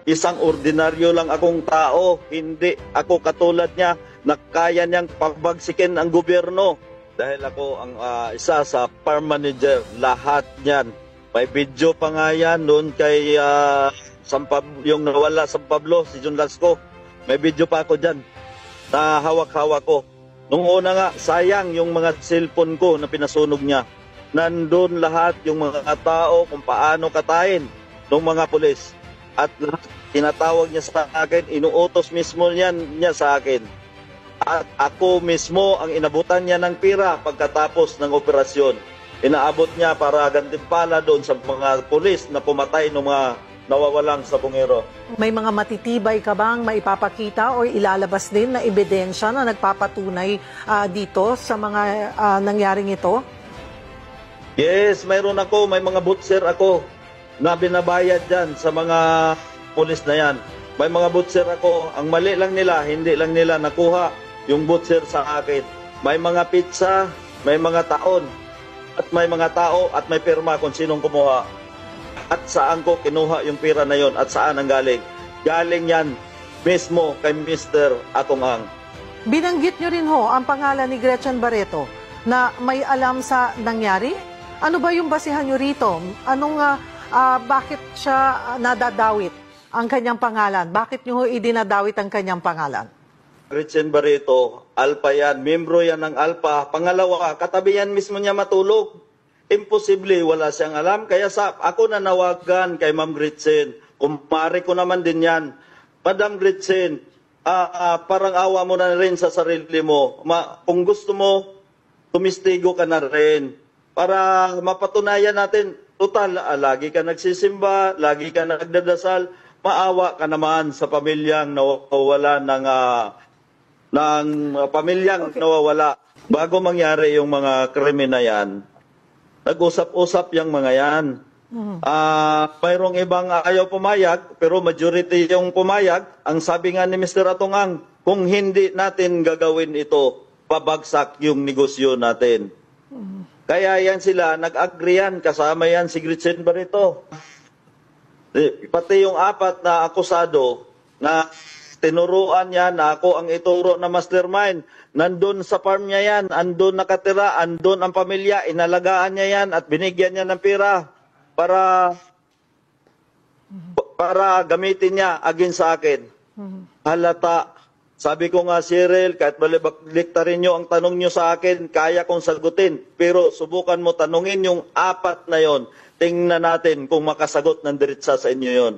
Isang ordinaryo lang akong tao. Hindi ako katulad niya na kaya niyang pagbagsikin ang gobyerno. Dahil ako ang isa sa farm manager, lahat niyan. May video pa nga yan doon kay yung nawala sa Pablo, si John Lasco. May video pa ako dyan na hawak-hawak ko. Nung una nga, sayang yung mga cellphone ko na pinasunog niya. Nandun lahat yung mga tao kung paano katayin ng mga pulis. At lahat tinatawag niya sa akin, inuutos mismo niya sa akin. At ako mismo ang inabutan niya ng pira pagkatapos ng operasyon. Inaabot niya para gantimpala doon sa mga pulis na pumatay ng mga nawawalang sabongero. May mga matitibay ka bang maipapakita o ilalabas din na ebidensya na nagpapatunay dito sa mga nangyaring ito? Yes, mayroon ako. May mga butcher ako na binabayad dyan sa mga pulis na yan. May mga butcher ako. Ang mali lang nila, hindi lang nila nakuha yung butcher sa akin. May mga pizza, may mga taon, at may mga tao at may pirma kung sinong kumuha. At saan ko kinuha yung pira na yon at saan ang galing. Galing yan mismo kay Mr. Atungang. Binanggit nyo rin ho ang pangalan ni Gretchen Barreto na may alam sa nangyari? Ano ba yung basihan nyo rito? Bakit siya nadadawit ang kanyang pangalan? Bakit nyo ho idinadawit ang kanyang pangalan? Gretchen Barreto, Alpha yan, membro yan ng Alpha. Pangalawa, katabi yan mismo niya matulog. Imposible, wala siyang alam. Kaya ako nanawagan kay Ma'am Gretchen. Kumpare ko naman din yan. Madam Gretchen, parang awa mo na rin sa sarili mo. Kung gusto mo, tumistigo ka na rin. Para mapatunayan natin, total, lagi ka nagsisimba, lagi ka nagdadasal, maawa ka naman sa pamilyang nawawala ng pamilyang nawawala. Bago mangyari yung mga krimen na yan, nag-usap-usap yung mga yan. Mayroong ibang ayaw pumayag, pero majority yung pumayag. Ang sabi nga ni Mr. Atungang, kung hindi natin gagawin ito, pabagsak yung negosyo natin. Kaya yan sila, nag-agree yan, kasama yan si Gretchen Barreto. Pati yung apat na akusado na tinuruan niya na ako ang ituro na mastermind. Nandun sa farm niya yan, andun nakatira, andun ang pamilya, inalagaan niya yan at binigyan niya ng pira para gamitin niya against sa akin. Halata. Sabi ko nga, Cyril, kahit baliktarin nyo ang tanong nyo sa akin, kaya kong sagutin. Pero subukan mo tanungin yung apat na yon. Tingnan natin kung makasagot ng diretsa sa inyo yon.